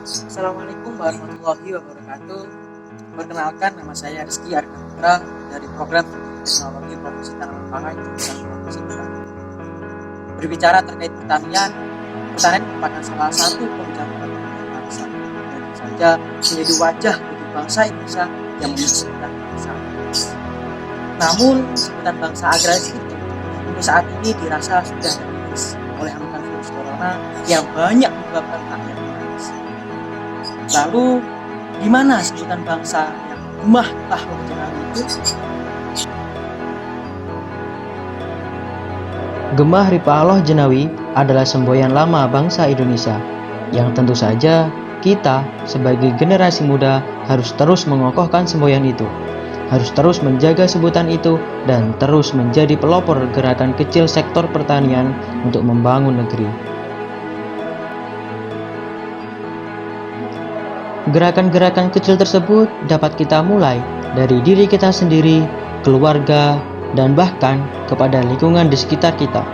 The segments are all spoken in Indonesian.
Assalamualaikum warahmatullahi wabarakatuh. Perkenalkan, nama saya Rizky Arka Putra dari Program Teknologi Produksi Tanaman Pangan Jurusan Produksi Pertanian. Berbicara terkait pertanian merupakan salah satu penunjang perekonomian bangsa. Tentu saja menjadi wajah bagi bangsa Indonesia yang memiliki sebutan bangsa. Namun, sebutan bangsa agraris itu untuk saat ini dirasa sudah terkikis oleh amukan virus corona yang banyak menyebabkan rakyat menangis. Lalu, di mana sebutan bangsa yang gemah tahluk jenawi itu? Gemah Ripah Jenawi adalah semboyan lama bangsa Indonesia yang tentu saja kita sebagai generasi muda harus terus mengokohkan semboyan itu, harus terus menjaga sebutan itu dan terus menjadi pelopor gerakan kecil sektor pertanian untuk membangun negeri. Gerakan-gerakan kecil tersebut dapat kita mulai dari diri kita sendiri, keluarga, dan bahkan kepada lingkungan di sekitar kita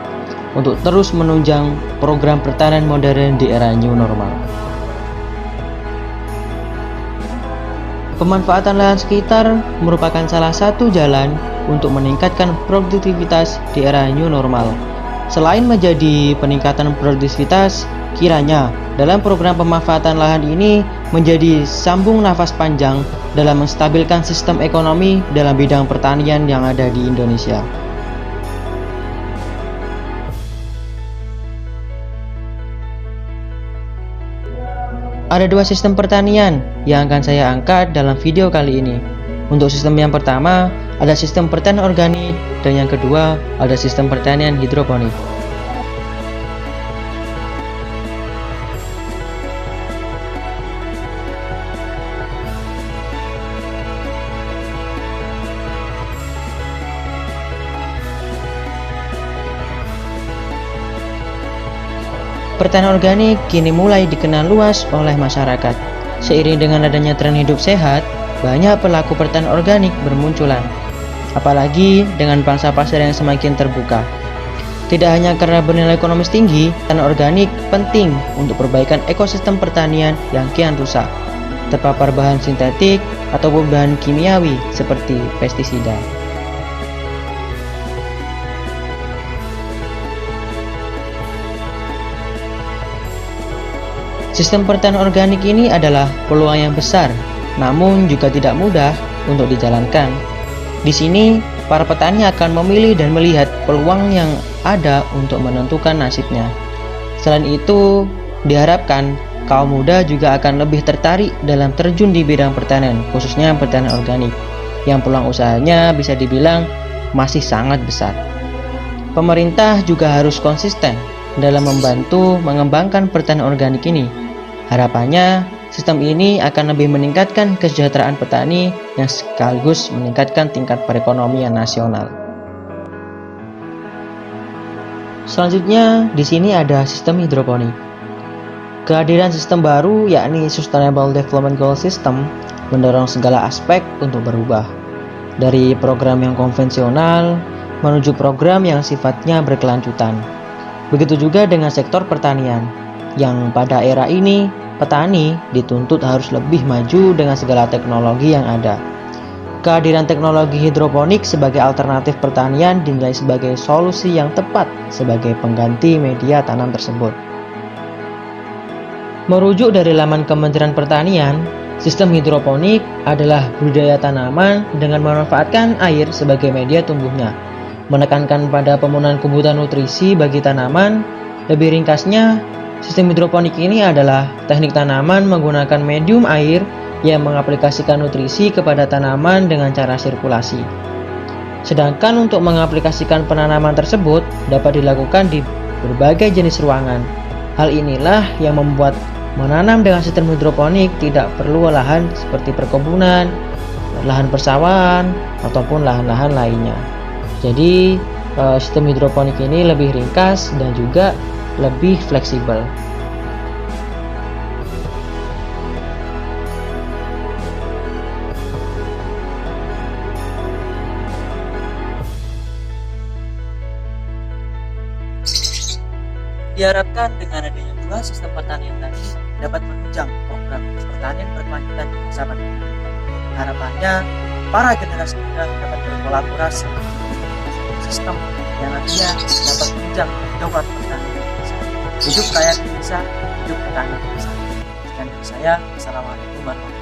untuk terus menunjang program pertanian modern di era new normal. Pemanfaatan lahan sekitar merupakan salah satu jalan untuk meningkatkan produktivitas di era new normal. Selain menjadi peningkatan produktivitas, kiranya dalam program pemanfaatan lahan ini menjadi sambung nafas panjang dalam menstabilkan sistem ekonomi dalam bidang pertanian yang ada di Indonesia. Ada dua sistem pertanian yang akan saya angkat dalam video kali ini. Untuk sistem yang pertama, ada sistem pertanian organik, dan yang kedua, ada sistem pertanian hidroponik. Pertanian organik kini mulai dikenal luas oleh masyarakat. Seiring dengan adanya tren hidup sehat, banyak pelaku pertanian organik bermunculan. Apalagi dengan pangsa pasar yang semakin terbuka. Tidak hanya karena bernilai ekonomis tinggi, pertanian organik penting untuk perbaikan ekosistem pertanian yang kian rusak, terpapar bahan sintetik ataupun bahan kimiawi seperti pestisida. Sistem pertanian organik ini adalah peluang yang besar, namun juga tidak mudah untuk dijalankan. Di sini, para petani akan memilih dan melihat peluang yang ada untuk menentukan nasibnya. Selain itu, diharapkan kaum muda juga akan lebih tertarik dalam terjun di bidang pertanian, khususnya pertanian organik, yang peluang usahanya bisa dibilang masih sangat besar. Pemerintah juga harus konsisten dalam membantu mengembangkan pertanian organik ini. Harapannya, sistem ini akan lebih meningkatkan kesejahteraan petani yang sekaligus meningkatkan tingkat perekonomian nasional. Selanjutnya, di sini ada sistem hidroponik. Kehadiran sistem baru yakni Sustainable Development Goal System mendorong segala aspek untuk berubah. Dari program yang konvensional menuju program yang sifatnya berkelanjutan. Begitu juga dengan sektor pertanian, yang pada era ini petani dituntut harus lebih maju dengan segala teknologi yang ada. Kehadiran teknologi hidroponik sebagai alternatif pertanian dinilai sebagai solusi yang tepat sebagai pengganti media tanam tersebut. Merujuk dari laman Kementerian Pertanian, sistem hidroponik adalah budidaya tanaman dengan memanfaatkan air sebagai media tumbuhnya, menekankan pada pemenuhan kebutuhan nutrisi bagi tanaman. Lebih ringkasnya, sistem hidroponik ini adalah teknik tanaman menggunakan medium air yang mengaplikasikan nutrisi kepada tanaman dengan cara sirkulasi. Sedangkan untuk mengaplikasikan penanaman tersebut dapat dilakukan di berbagai jenis ruangan. Hal inilah yang membuat menanam dengan sistem hidroponik tidak perlu lahan seperti perkebunan, lahan persawahan, ataupun lahan-lahan lainnya. Jadi, sistem hidroponik ini lebih ringkas dan juga lebih fleksibel. Diharapkan dengan adanya dua sistem pertanian tadi, dapat menunjang program pertanian berkelanjutan di masa pandemi. Harapannya, para generasi muda dapat berkolaborasi dengan sistem yang nantinya dapat menunjang dongkrak pertanian Indonesia. Hidup rakyat Indonesia, hidup petani Indonesia. Sekian dari saya, Assalamualaikum warahmatullahi wabarakatuh.